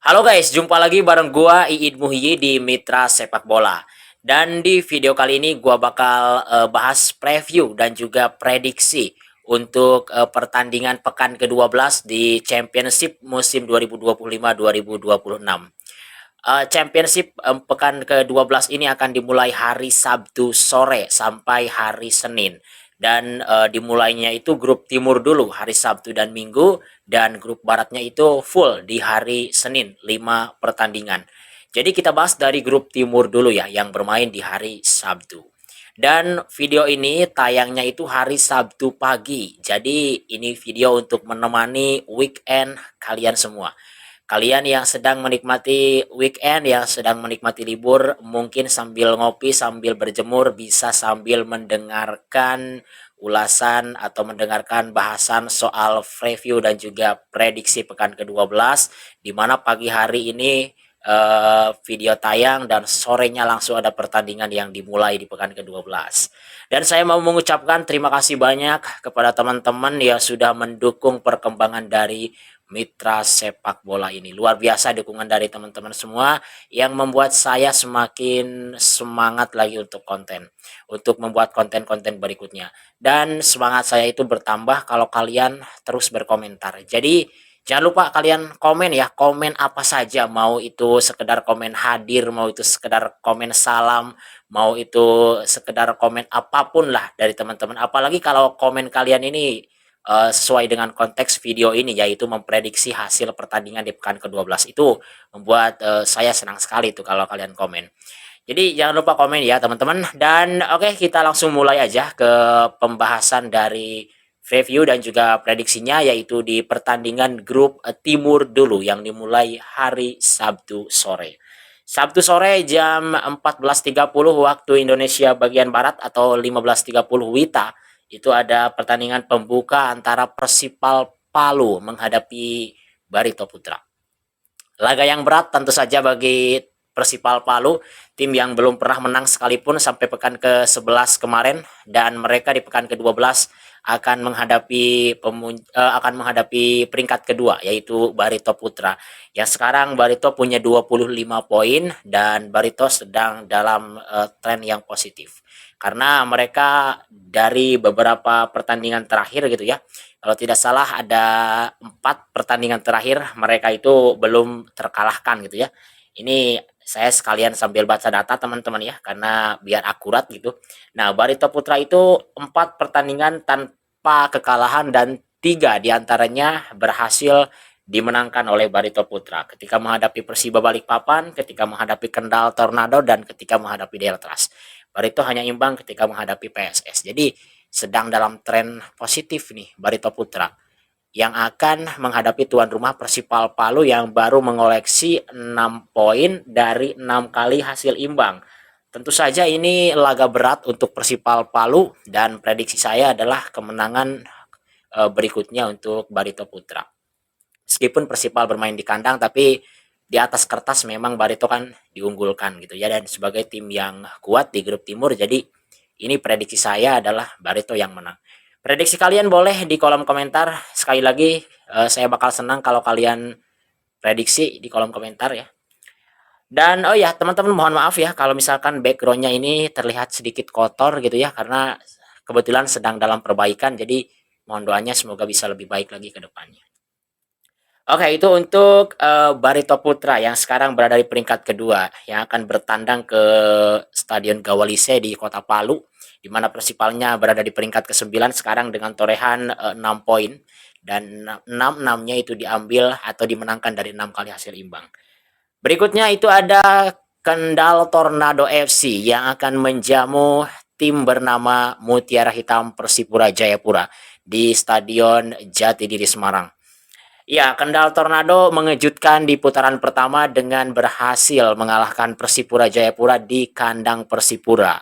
Halo guys, jumpa lagi bareng gua Iid Muhyi di Mitra Sepak Bola. Dan di video kali ini gua bakal bahas preview dan juga prediksi untuk pertandingan pekan ke-12 di Championship musim 2025-2026. Championship pekan ke-12 ini akan dimulai hari Sabtu sore sampai hari Senin. Dan dimulainya itu grup timur dulu hari Sabtu dan Minggu, dan grup baratnya itu full di hari Senin 5 pertandingan. Jadi kita bahas dari grup timur dulu ya, yang bermain di hari Sabtu. Dan video ini tayangnya itu hari Sabtu pagi. Jadi ini video untuk menemani weekend kalian semua. Kalian yang sedang menikmati weekend, yang sedang menikmati libur, mungkin sambil ngopi, sambil berjemur, bisa sambil mendengarkan ulasan atau mendengarkan bahasan soal preview dan juga prediksi pekan ke-12, di mana pagi hari ini video tayang dan sorenya langsung ada pertandingan yang dimulai di pekan ke-12. Dan saya mau mengucapkan terima kasih banyak kepada teman-teman yang sudah mendukung perkembangan dari Mitra Sepak Bola ini. Luar biasa dukungan dari teman-teman semua yang membuat saya semakin semangat lagi untuk membuat konten-konten berikutnya. Dan semangat saya itu bertambah kalau kalian terus berkomentar. Jadi jangan lupa kalian komen ya, komen apa saja, mau itu sekedar komen hadir, mau itu sekedar komen salam, mau itu sekedar komen apapun lah dari teman-teman. Apalagi kalau komen kalian ini sesuai dengan konteks video ini, yaitu memprediksi hasil pertandingan di pekan ke-12, itu membuat saya senang sekali tuh kalau kalian komen. Jadi jangan lupa komen ya teman-teman. Dan oke, kita langsung mulai aja ke pembahasan dari review dan juga prediksinya, yaitu di pertandingan grup timur dulu yang dimulai hari Sabtu sore. Sabtu sore jam 14.30 waktu Indonesia bagian Barat atau 15.30 WITA, itu ada pertandingan pembuka antara Persipal Palu menghadapi Barito Putra. Laga yang berat tentu saja bagi Persipal Palu, tim yang belum pernah menang sekalipun sampai pekan ke-11 kemarin, dan mereka di pekan ke-12 akan menghadapi peringkat kedua, yaitu Barito Putra. Yang sekarang Barito punya 25 poin dan Barito sedang dalam tren yang positif. Karena mereka dari beberapa pertandingan terakhir gitu ya, kalau tidak salah ada 4 pertandingan terakhir mereka itu belum terkalahkan gitu ya. Ini saya sekalian sambil baca data teman-teman ya, karena biar akurat gitu. Nah, Barito Putra itu 4 pertandingan tanpa kekalahan dan 3 diantaranya berhasil dimenangkan oleh Barito Putra ketika menghadapi Persiba Balikpapan, ketika menghadapi Kendal Tornado, dan ketika menghadapi Deltras. Barito hanya imbang ketika menghadapi PSS. Jadi sedang dalam tren positif nih Barito Putra, yang akan menghadapi tuan rumah Persipal Palu yang baru mengoleksi 6 poin dari 6 kali hasil imbang. Tentu saja ini laga berat untuk Persipal Palu, dan prediksi saya adalah kemenangan berikutnya untuk Barito Putra. Meskipun Persipal bermain di kandang, tapi di atas kertas memang Barito kan diunggulkan gitu ya, dan sebagai tim yang kuat di grup timur, jadi ini prediksi saya adalah Barito yang menang. Prediksi kalian boleh di kolom komentar. Sekali lagi saya bakal senang kalau kalian prediksi di kolom komentar ya. Dan oh ya teman-teman, mohon maaf ya kalau misalkan backgroundnya ini terlihat sedikit kotor gitu ya, karena kebetulan sedang dalam perbaikan, jadi mohon doanya semoga bisa lebih baik lagi ke depannya. Oke, itu untuk Barito Putra yang sekarang berada di peringkat kedua, yang akan bertandang ke Stadion Gawalise di Kota Palu, di mana Persipalnya berada di peringkat ke-9 sekarang dengan torehan 6 poin, dan 6-6-nya itu diambil atau dimenangkan dari 6 kali hasil imbang. Berikutnya itu ada Kendal Tornado FC yang akan menjamu tim bernama Mutiara Hitam Persipura Jayapura di Stadion Jatidiri Semarang. Ya, Kendal Tornado mengejutkan di putaran pertama dengan berhasil mengalahkan Persipura Jayapura di kandang Persipura.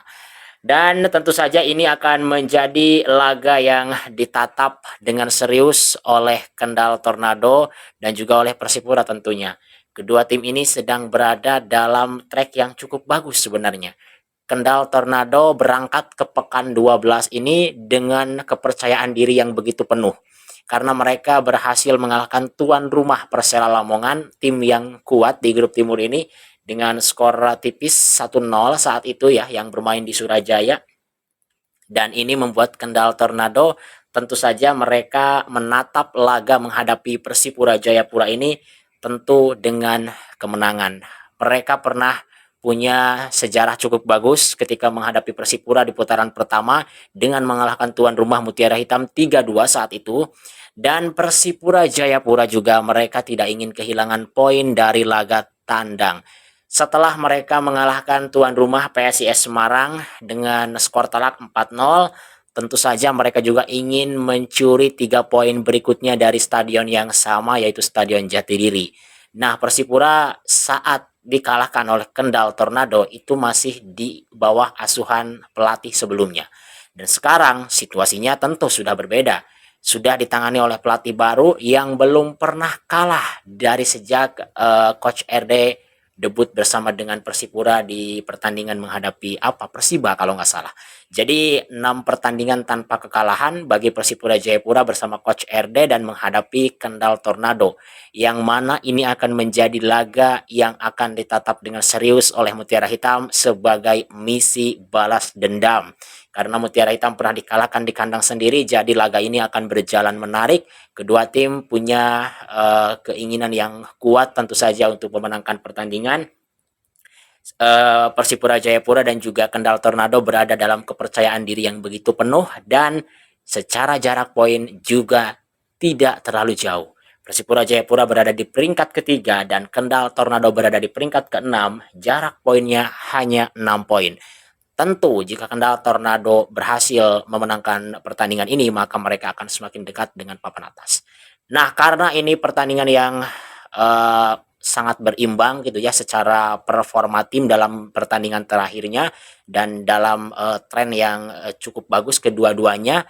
Dan tentu saja ini akan menjadi laga yang ditatap dengan serius oleh Kendal Tornado dan juga oleh Persipura tentunya. Kedua tim ini sedang berada dalam track yang cukup bagus sebenarnya. Kendal Tornado berangkat ke pekan 12 ini dengan kepercayaan diri yang begitu penuh. karena mereka berhasil mengalahkan tuan rumah Persela Lamongan, tim yang kuat di grup timur ini dengan skor tipis 1-0 saat itu ya, yang bermain di Surajaya. Dan ini membuat Kendal Tornado tentu saja mereka menatap laga menghadapi Persipura Jayapura ini tentu dengan kemenangan. Mereka pernah punya sejarah cukup bagus ketika menghadapi Persipura di putaran pertama dengan mengalahkan tuan rumah Mutiara Hitam 3-2 saat itu. Dan Persipura Jayapura juga mereka tidak ingin kehilangan poin dari laga tandang. Setelah mereka mengalahkan tuan rumah PSIS Semarang dengan skor telak 4-0, tentu saja mereka juga ingin mencuri 3 poin berikutnya dari stadion yang sama, yaitu Stadion Jatidiri. Nah, Persipura saat dikalahkan oleh Kendal Tornado itu masih di bawah asuhan pelatih sebelumnya. Dan sekarang situasinya tentu sudah berbeda. Sudah ditangani oleh pelatih baru yang belum pernah kalah dari sejak Coach RD debut bersama dengan Persipura di pertandingan menghadapi Persiba kalau nggak salah. Jadi 6 pertandingan tanpa kekalahan bagi Persipura Jayapura bersama Coach RD dan menghadapi Kendal Tornado, yang mana ini akan menjadi laga yang akan ditatap dengan serius oleh Mutiara Hitam sebagai misi balas dendam. Karena Mutiara Hitam pernah dikalahkan di kandang sendiri, jadi laga ini akan berjalan menarik. Kedua tim punya keinginan yang kuat tentu saja untuk memenangkan pertandingan. Persipura Jayapura dan juga Kendal Tornado berada dalam kepercayaan diri yang begitu penuh dan secara jarak poin juga tidak terlalu jauh. Persipura Jayapura berada di peringkat ketiga dan Kendal Tornado berada di peringkat keenam, jarak poinnya hanya 6 poin. Tentu jika Kendal Tornado berhasil memenangkan pertandingan ini, maka mereka akan semakin dekat dengan papan atas. Nah, karena ini pertandingan yang sangat berimbang gitu ya secara performa tim dalam pertandingan terakhirnya dan dalam tren yang cukup bagus kedua-duanya,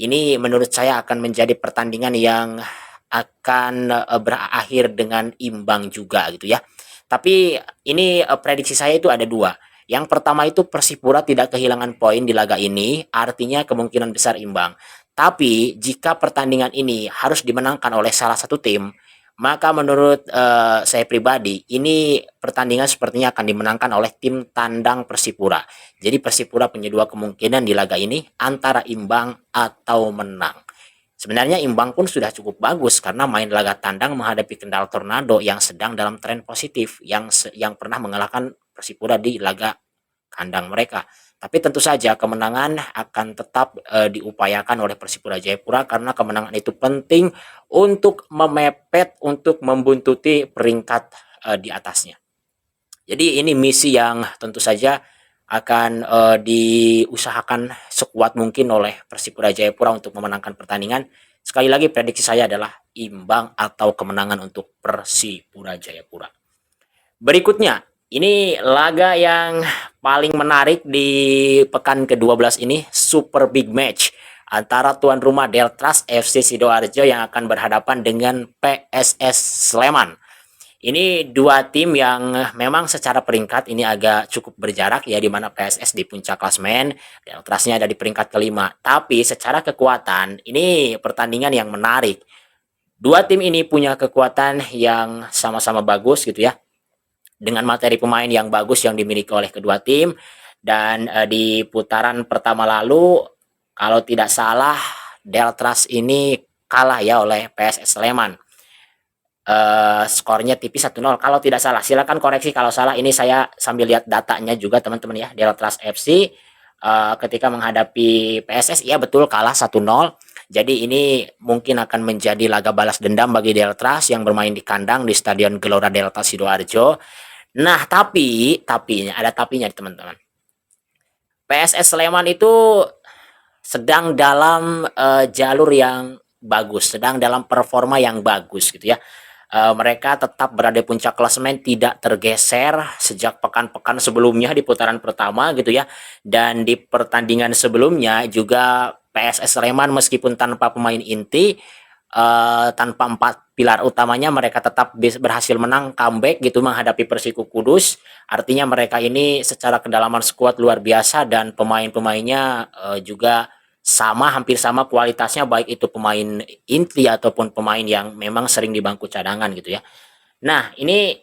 ini menurut saya akan menjadi pertandingan yang akan berakhir dengan imbang juga gitu ya. Tapi ini prediksi saya itu ada dua. Yang pertama itu Persipura tidak kehilangan poin di laga ini, artinya kemungkinan besar imbang. Tapi jika pertandingan ini harus dimenangkan oleh salah satu tim, maka menurut saya pribadi, ini pertandingan sepertinya akan dimenangkan oleh tim tandang Persipura. Jadi Persipura punya dua kemungkinan di laga ini, antara imbang atau menang. Sebenarnya imbang pun sudah cukup bagus karena main laga tandang menghadapi Kendal Tornado yang sedang dalam tren positif, yang pernah mengalahkan Persipura di laga kandang mereka. Tapi tentu saja kemenangan akan tetap diupayakan oleh Persipura Jayapura karena kemenangan itu penting untuk memepet, untuk membuntuti peringkat di atasnya. Jadi ini misi yang tentu saja akan diusahakan sekuat mungkin oleh Persipura Jayapura untuk memenangkan pertandingan. Sekali lagi prediksi saya adalah imbang atau kemenangan untuk Persipura Jayapura. Berikutnya, ini laga yang paling menarik di pekan ke-12 ini, super big match antara tuan rumah Deltras FC Sidoarjo yang akan berhadapan dengan PSS Sleman. Ini dua tim yang memang secara peringkat ini agak cukup berjarak ya, di mana PSS di puncak klasemen, Deltrasnya ada di peringkat kelima. Tapi secara kekuatan ini pertandingan yang menarik. Dua tim ini punya kekuatan yang sama-sama bagus gitu ya, dengan materi pemain yang bagus yang dimiliki oleh kedua tim. Dan di putaran pertama lalu kalau tidak salah Deltras ini kalah ya oleh PSS Sleman. Skornya tipis 1-0 kalau tidak salah. Silakan koreksi kalau salah. Ini saya sambil lihat datanya juga teman-teman ya. Deltras FC ketika menghadapi PSS ya betul kalah 1-0. Jadi ini mungkin akan menjadi laga balas dendam bagi Deltras yang bermain di kandang di Stadion Gelora Delta Sidoarjo. Nah, tapi ada tapinya teman-teman. PSS Sleman itu sedang dalam jalur yang bagus, sedang dalam performa yang bagus gitu ya. Mereka tetap berada di puncak klasemen, tidak tergeser sejak pekan-pekan sebelumnya di putaran pertama gitu ya. Dan di pertandingan sebelumnya juga PSS Sleman meskipun tanpa pemain inti, tanpa 4 pilar utamanya, mereka tetap berhasil menang, comeback gitu menghadapi Persiku Kudus. Artinya mereka ini secara kedalaman skuad luar biasa dan pemain-pemainnya juga sama, hampir sama kualitasnya, baik itu pemain inti ataupun pemain yang memang sering di bangku cadangan gitu ya. Nah, ini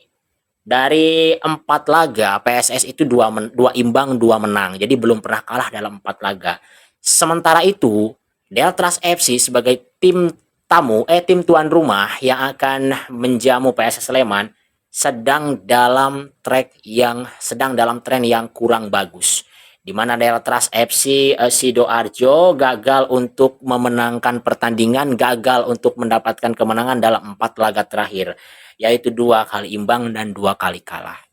dari 4 laga PSS itu 2 imbang 2 menang. Jadi belum pernah kalah dalam 4 laga. Sementara itu, Deltras FC sebagai tim tuan rumah yang akan menjamu PSS Sleman sedang dalam tren yang kurang bagus, di mana Deltras FC Sidoarjo gagal untuk memenangkan pertandingan, gagal untuk mendapatkan kemenangan dalam 4 laga terakhir, yaitu 2 kali imbang dan 2 kali kalah.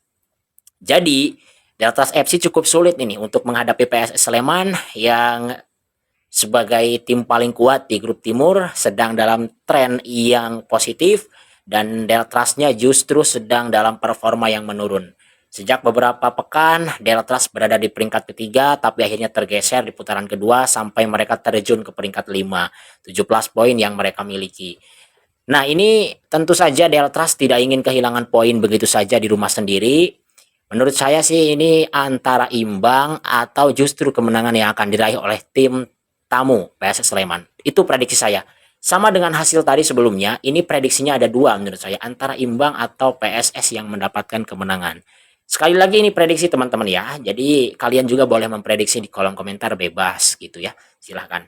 Jadi Deltras FC cukup sulit ini untuk menghadapi PSS Sleman yang sebagai tim paling kuat di grup timur sedang dalam tren yang positif, dan Deltrasnya justru sedang dalam performa yang menurun. Sejak beberapa pekan, Deltras berada di peringkat ketiga, tapi akhirnya tergeser di putaran kedua sampai mereka terjun ke peringkat 5, 17 poin yang mereka miliki. Nah, ini tentu saja Deltras tidak ingin kehilangan poin begitu saja di rumah sendiri. Menurut saya sih ini antara imbang atau justru kemenangan yang akan diraih oleh tim tamu PSS Sleman. Itu prediksi saya. Sama dengan hasil tadi sebelumnya, ini prediksinya ada 2 menurut saya, antara imbang atau PSS yang mendapatkan kemenangan. Sekali lagi ini prediksi teman-teman ya, jadi kalian juga boleh memprediksi di kolom komentar, bebas gitu ya, silahkan.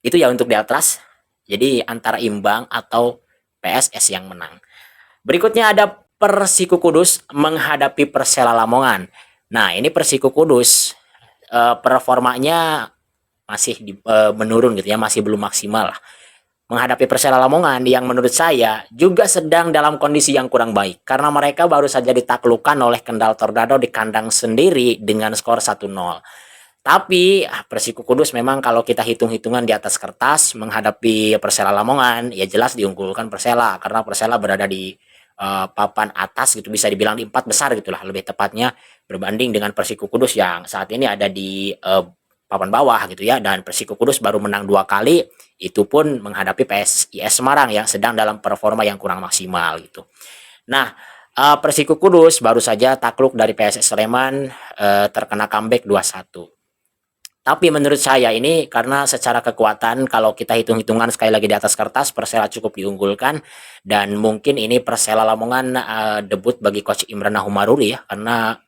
Itu ya untuk Deltras, jadi antara imbang atau PSS yang menang. Berikutnya ada Persiku Kudus menghadapi Persela Lamongan. Nah, ini Persiku Kudus performanya masih menurun gitu ya, masih belum maksimal lah menghadapi Persela Lamongan yang menurut saya juga sedang dalam kondisi yang kurang baik, karena mereka baru saja ditaklukkan oleh Kendal Tornado di kandang sendiri dengan skor 1-0. Tapi Persiku Kudus memang kalau kita hitung-hitungan di atas kertas menghadapi Persela Lamongan ya jelas diunggulkan Persela, karena Persela berada di papan atas gitu, bisa dibilang di 4 besar gitulah lebih tepatnya, berbanding dengan Persiku Kudus yang saat ini ada di papan bawah gitu ya. Dan Persiku Kudus baru menang 2 kali, itu pun menghadapi PSIS Semarang yang sedang dalam performa yang kurang maksimal gitu. Nah, Persiku Kudus baru saja takluk dari PSS Sleman, terkena comeback 2-1. Tapi menurut saya ini karena secara kekuatan kalau kita hitung-hitungan sekali lagi di atas kertas Persela cukup diunggulkan, dan mungkin ini Persela Lamongan debut bagi coach Imran Humaruri ya, karena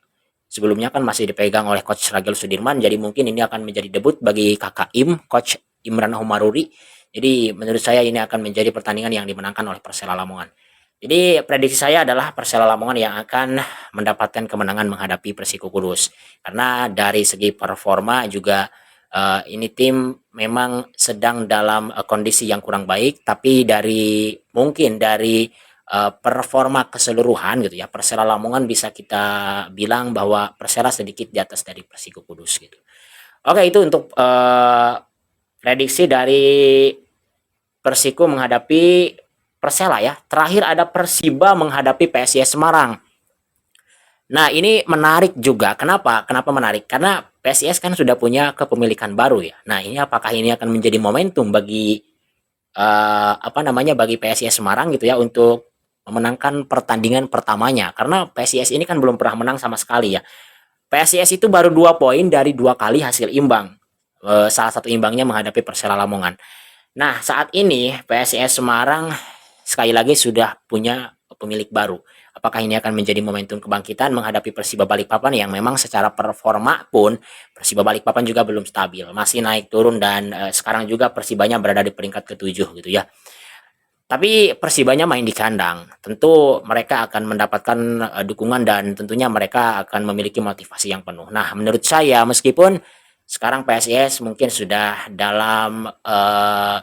sebelumnya kan masih dipegang oleh coach Ragil Sudirman, jadi mungkin ini akan menjadi debut bagi kakak coach Imran Humaruri. Jadi menurut saya ini akan menjadi pertandingan yang dimenangkan oleh Persela Lamongan. Jadi prediksi saya adalah Persela Lamongan yang akan mendapatkan kemenangan menghadapi Persiku Kudus. Karena dari segi performa juga ini tim memang sedang dalam kondisi yang kurang baik, tapi mungkin dari performa keseluruhan gitu ya, Persela Lamongan bisa kita bilang bahwa Persela sedikit di atas dari Persiku Kudus gitu. Oke, itu untuk prediksi dari Persiku menghadapi Persela ya. Terakhir ada Persiba menghadapi PSIS Semarang. Nah, ini menarik juga. Kenapa? Kenapa menarik? Karena PSIS kan sudah punya kepemilikan baru ya. Nah, ini apakah ini akan menjadi momentum bagi bagi PSIS Semarang gitu ya untuk memenangkan pertandingan pertamanya, karena PSIS ini kan belum pernah menang sama sekali ya. PSIS itu baru 2 poin dari 2 kali hasil imbang. Salah satu imbangnya menghadapi Persela Lamongan. Nah, saat ini PSIS Semarang sekali lagi sudah punya pemilik baru. Apakah ini akan menjadi momentum kebangkitan menghadapi Persiba Balikpapan yang memang secara performa pun Persiba Balikpapan juga belum stabil, masih naik turun, dan sekarang juga Persibanya berada di peringkat ke-7 gitu ya. Tapi Persibanya main di kandang, tentu mereka akan mendapatkan dukungan dan tentunya mereka akan memiliki motivasi yang penuh. Nah, menurut saya meskipun sekarang PSIS mungkin sudah dalam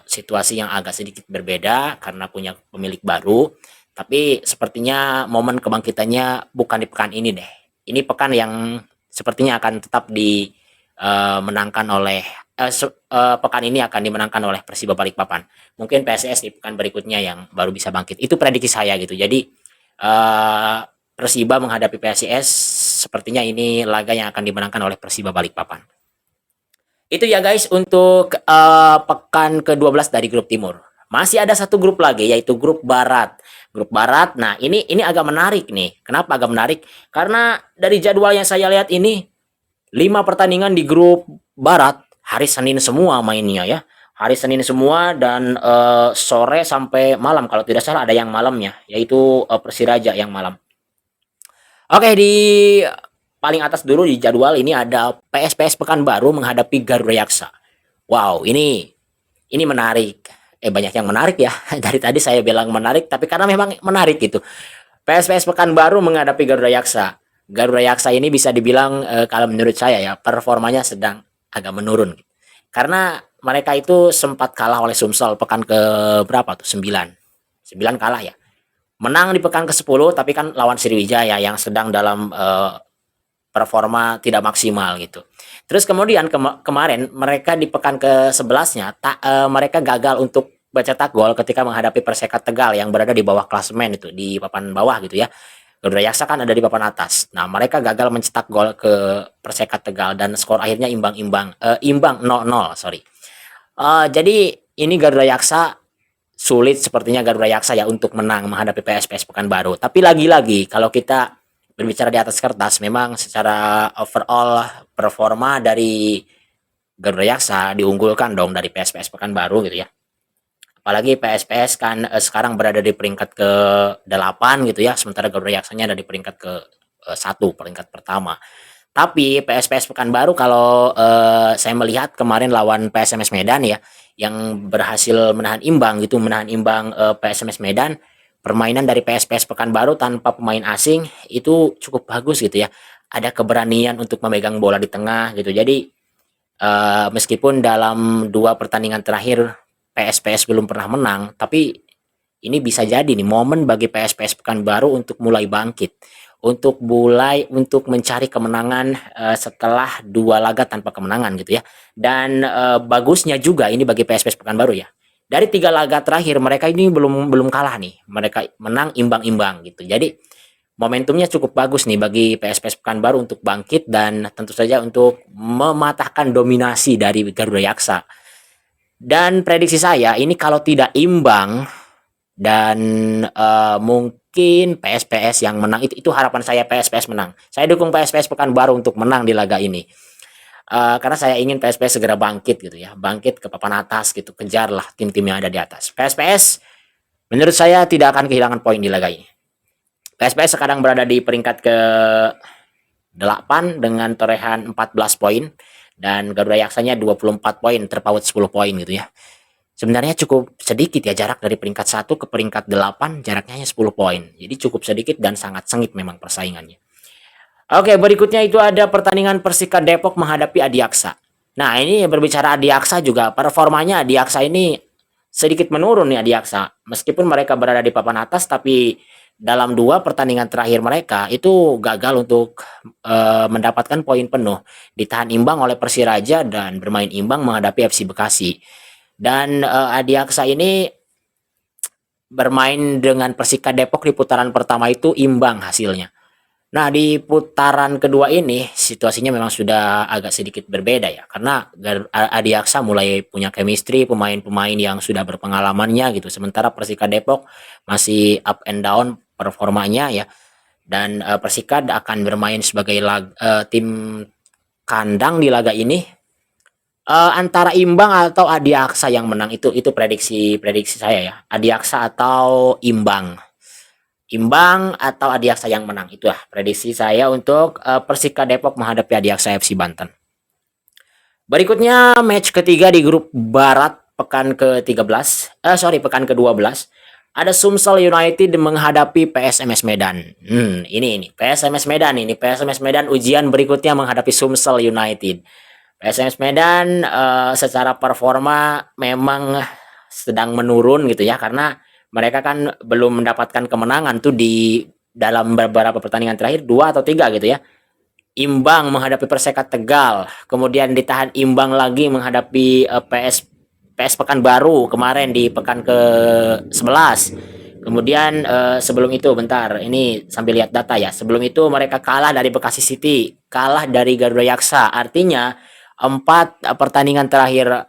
situasi yang agak sedikit berbeda karena punya pemilik baru, tapi sepertinya momen kebangkitannya bukan di pekan ini deh. Ini pekan yang sepertinya akan tetap dimenangkan oleh pekan ini akan dimenangkan oleh Persiba Balikpapan. Mungkin PSIS di pekan berikutnya yang baru bisa bangkit. Itu prediksi saya gitu. Jadi Persiba menghadapi PSIS sepertinya ini laga yang akan dimenangkan oleh Persiba Balikpapan. Itu ya guys untuk pekan ke-12 dari grup timur. Masih ada satu grup lagi yaitu grup barat. Grup barat, nah ini agak menarik nih. Kenapa agak menarik? Karena dari jadwal yang saya lihat ini 5 pertandingan di grup barat hari Senin semua mainnya ya. Hari Senin semua dan sore sampai malam kalau tidak salah ada yang malamnya, yaitu Persiraja yang malam. Oke, di paling atas dulu di jadwal ini ada PSPS Pekanbaru menghadapi Garuda Yaksa. Wow, ini menarik. Banyak yang menarik ya. Dari tadi saya bilang menarik, tapi karena memang menarik gitu. PSPS Pekanbaru menghadapi Garuda Yaksa. Garuda Yaksa ini bisa dibilang kalau menurut saya ya performanya sedang agak menurun. Karena mereka itu sempat kalah oleh Sumsel pekan ke berapa tuh? 9. 9 kalah ya. Menang di pekan ke-10 tapi kan lawan Sriwijaya yang sedang dalam performa tidak maksimal gitu. Terus kemudian kemarin mereka di pekan ke-11-nya mereka gagal untuk mencetak gol ketika menghadapi Persekat Tegal yang berada di bawah klasemen itu, di papan bawah gitu ya. Garuda Yaksa kan ada di papan atas. Nah, mereka gagal mencetak gol ke Persekat Tegal dan skor akhirnya imbang 0-0, sorry. Jadi ini Garuda Yaksa sulit sepertinya Garuda Yaksa ya untuk menang menghadapi PSPS Pekanbaru. Tapi lagi-lagi kalau kita berbicara di atas kertas, memang secara overall performa dari Garuda Yaksa diunggulkan dong dari PSPS Pekanbaru gitu ya. Apalagi PSPS kan sekarang berada di peringkat ke-8 gitu ya, sementara Garuda Yaksanya ada di peringkat ke-1, peringkat pertama. Tapi PSPS Pekanbaru kalau saya melihat kemarin lawan PSMS Medan ya, yang berhasil menahan imbang gitu, menahan imbang PSMS Medan, permainan dari PSPS Pekanbaru tanpa pemain asing itu cukup bagus gitu ya. Ada keberanian untuk memegang bola di tengah gitu. Jadi meskipun dalam 2 pertandingan terakhir PSPS belum pernah menang, tapi ini bisa jadi nih momen bagi PSPS Pekanbaru untuk mulai bangkit, untuk mencari kemenangan setelah 2 laga tanpa kemenangan gitu ya. Dan bagusnya juga ini bagi PSPS Pekanbaru ya. Dari 3 laga terakhir mereka ini belum belum kalah nih. Mereka menang imbang-imbang gitu. Jadi momentumnya cukup bagus nih bagi PSPS Pekanbaru untuk bangkit dan tentu saja untuk mematahkan dominasi dari Garuda Yaksa. Dan prediksi saya ini kalau tidak imbang dan mungkin PSPS yang menang, itu harapan saya PSPS menang. Saya dukung PSPS Pekanbaru untuk menang di laga ini. Karena saya ingin PSPS segera bangkit gitu ya, bangkit ke papan atas gitu, kejarlah tim-tim yang ada di atas. PSPS menurut saya tidak akan kehilangan poin di laga ini. PSPS sekarang berada di peringkat ke-8 dengan torehan 14 poin dan Garuda Yaksanya 24 poin, terpaut 10 poin gitu ya. Sebenarnya cukup sedikit ya jarak dari peringkat 1 ke peringkat 8, jaraknya hanya 10 poin. Jadi cukup sedikit dan sangat sengit memang persaingannya. Oke, berikutnya itu ada pertandingan Persika Depok menghadapi Adiaksa. Nah, ini berbicara Adiaksa juga, performanya Adiaksa ini sedikit menurun nih Adiaksa. Meskipun mereka berada di papan atas, tapi dalam 2 pertandingan terakhir mereka itu gagal untuk mendapatkan poin penuh. Ditahan imbang oleh Persiraja dan bermain imbang menghadapi FC Bekasi. Dan Adiaksa ini bermain dengan Persika Depok di putaran pertama itu imbang hasilnya. Nah, di putaran kedua ini situasinya memang sudah agak sedikit berbeda ya, karena Adiaksa mulai punya chemistry, pemain-pemain yang sudah berpengalamannya gitu. Sementara Persika Depok masih up and down performanya ya. Dan Persika akan bermain sebagai tim kandang di laga ini. Antara imbang atau Adiaksa yang menang, itu prediksi saya ya. Adiaksa atau imbang. Imbang atau Adiaksa yang menang, itu prediksi saya untuk Persika Depok menghadapi Adiaksa FC Banten. Berikutnya match ketiga di grup Barat pekan pekan ke-12 ada Sumsel United menghadapi PSMS Medan. Ini PSMS Medan ujian berikutnya menghadapi Sumsel United. PSMS Medan secara performa memang sedang menurun gitu ya, karena mereka kan belum mendapatkan kemenangan tuh di dalam beberapa pertandingan terakhir, 2 atau 3 gitu ya. Imbang menghadapi Persekat Tegal, kemudian ditahan imbang lagi menghadapi PS Pekanbaru kemarin di pekan ke-11. Kemudian sebelum itu bentar, ini sambil lihat data ya. Sebelum itu mereka kalah dari Bekasi City, kalah dari Garuda Yaksa. Artinya 4 pertandingan terakhir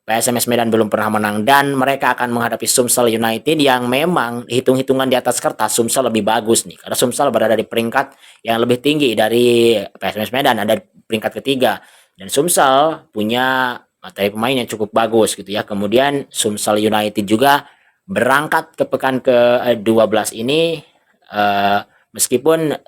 PSMS Medan belum pernah menang dan mereka akan menghadapi Sumsel United yang memang hitung-hitungan di atas kertas Sumsel lebih bagus nih, karena Sumsel berada di peringkat yang lebih tinggi dari PSMS Medan, ada di peringkat ketiga Dan Sumsel punya materi pemain yang cukup bagus gitu ya. Kemudian Sumsel United juga berangkat ke pekan ke-12 ini meskipun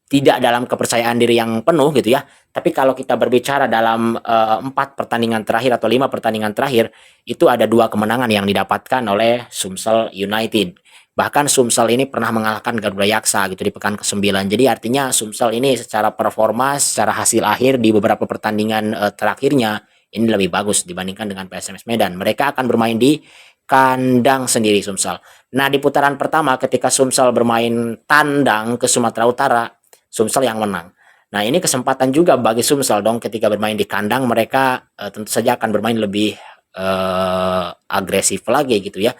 tidak dalam kepercayaan diri yang penuh gitu ya. Tapi kalau kita berbicara dalam 4 pertandingan terakhir atau 5 pertandingan terakhir, itu ada 2 kemenangan yang didapatkan oleh Sumsel United. Bahkan Sumsel ini pernah mengalahkan Garuda Yaksa gitu di pekan ke-9. Jadi artinya Sumsel ini secara performa, secara hasil akhir di beberapa pertandingan terakhirnya ini lebih bagus dibandingkan dengan PSMS Medan. Mereka akan bermain di kandang sendiri Sumsel. Nah, di putaran pertama ketika Sumsel bermain tandang ke Sumatera Utara, Sumsel yang menang. Nah, ini kesempatan juga bagi Sumsel dong ketika bermain di kandang, mereka tentu saja akan bermain lebih agresif lagi gitu ya.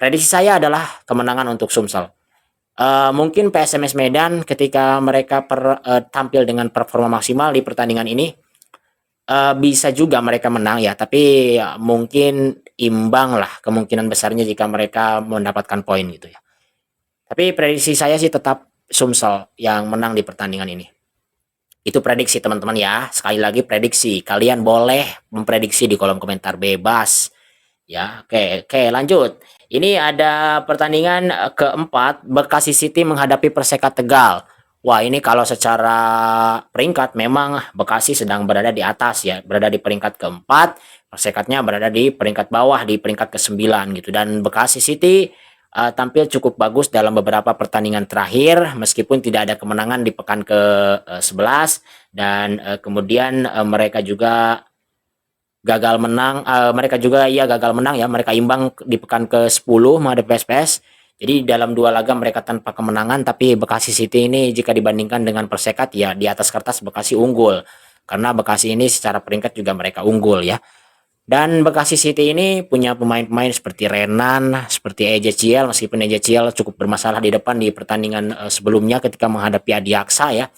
Prediksi saya adalah kemenangan untuk Sumsel. Mungkin PSMS Medan ketika mereka tampil dengan performa maksimal di pertandingan ini bisa juga mereka menang ya, tapi ya, mungkin imbang lah kemungkinan besarnya jika mereka mendapatkan poin gitu ya. Tapi prediksi saya sih tetap Sumsel yang menang di pertandingan ini. Itu prediksi teman-teman ya. Sekali lagi prediksi. Kalian boleh memprediksi di kolom komentar bebas. Ya, oke, lanjut. Ini ada pertandingan keempat, Bekasi City menghadapi Perseka Tegal. Wah, ini kalau secara peringkat memang Bekasi sedang berada di atas ya, berada di peringkat keempat, Persekatnya berada di peringkat bawah di peringkat ke-9 gitu. Dan Bekasi City tampil cukup bagus dalam beberapa pertandingan terakhir meskipun tidak ada kemenangan di pekan ke-11 dan kemudian mereka juga gagal menang, mereka juga gagal menang ya, mereka imbang di pekan ke-10 menghadapi PSPS. Jadi dalam 2 laga mereka tanpa kemenangan, tapi Bekasi City ini jika dibandingkan dengan Persekat ya di atas kertas Bekasi unggul. Karena Bekasi ini secara peringkat juga mereka unggul ya. Dan Bekasi City ini punya pemain-pemain seperti Renan, seperti Ezekiel, meskipun Ezekiel cukup bermasalah di depan di pertandingan sebelumnya ketika menghadapi Adiaksa ya.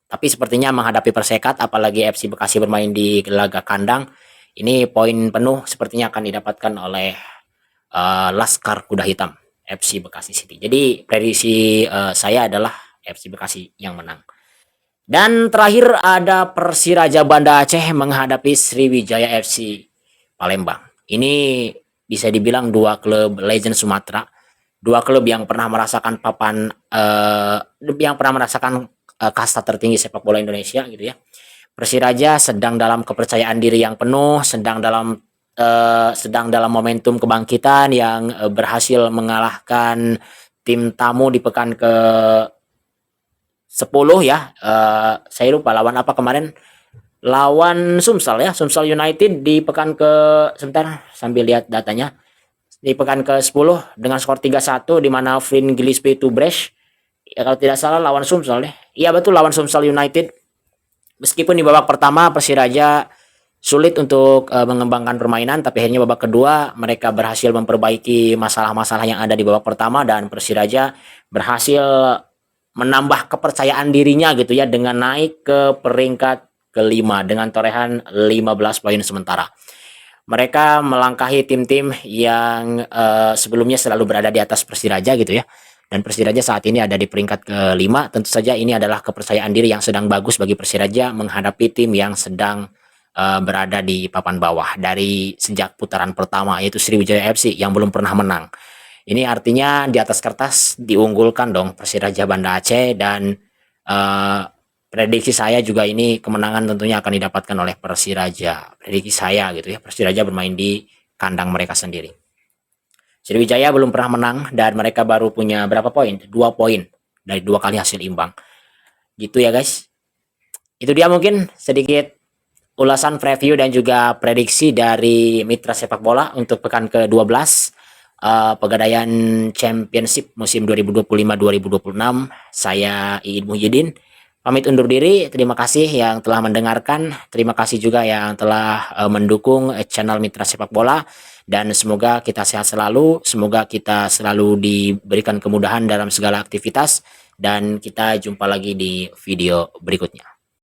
Tapi sepertinya menghadapi Persekat, apalagi FC Bekasi bermain di laga kandang, ini poin penuh sepertinya akan didapatkan oleh Laskar Kuda Hitam, FC Bekasi City. Jadi prediksi saya adalah FC Bekasi yang menang. Dan terakhir ada Persiraja Banda Aceh menghadapi Sriwijaya FC Palembang. Ini bisa dibilang 2 klub legend Sumatera, 2 klub yang pernah merasakan kasta tertinggi sepak bola Indonesia gitu ya. Persiraja sedang dalam kepercayaan diri yang penuh, sedang dalam momentum kebangkitan yang berhasil mengalahkan tim tamu di pekan ke 10 ya. Saya lupa lawan apa kemarin. Lawan Sumsel ya, Sumsel United di pekan ke sebentar sambil lihat datanya. Di pekan ke-10 dengan skor 3-1 di mana Flynn Gillespie to Bresh. Ya kalau tidak salah lawan Sumsel deh. Iya betul lawan Sumsel United. Meskipun di babak pertama Persiraja sulit untuk mengembangkan permainan, tapi akhirnya babak kedua mereka berhasil memperbaiki masalah-masalah yang ada di babak pertama dan Persiraja berhasil menambah kepercayaan dirinya gitu ya dengan naik ke peringkat ke-5 dengan torehan 15 poin sementara. Mereka melangkahi tim-tim yang sebelumnya selalu berada di atas Persiraja gitu ya. Dan Persiraja saat ini ada di peringkat ke-5. Tentu saja ini adalah kepercayaan diri yang sedang bagus bagi Persiraja menghadapi tim yang sedang berada di papan bawah dari sejak putaran pertama yaitu Sriwijaya FC yang belum pernah menang. Ini artinya di atas kertas diunggulkan dong Persiraja Banda Aceh dan prediksi saya juga ini kemenangan tentunya akan didapatkan oleh Persiraja. Prediksi saya gitu ya, Persiraja bermain di kandang mereka sendiri. Sriwijaya belum pernah menang dan mereka baru punya berapa poin? 2 poin dari 2 kali hasil imbang. Gitu ya guys. Itu dia mungkin sedikit ulasan preview dan juga prediksi dari Mitra Sepak Bola untuk pekan ke-12. Pegadaian Championship musim 2025-2026. Saya Iin Muhyiddin pamit undur diri. Terima kasih yang telah mendengarkan, terima kasih juga yang telah mendukung channel Mitra Sepak Bola dan semoga kita sehat selalu, semoga kita selalu diberikan kemudahan dalam segala aktivitas dan kita jumpa lagi di video berikutnya.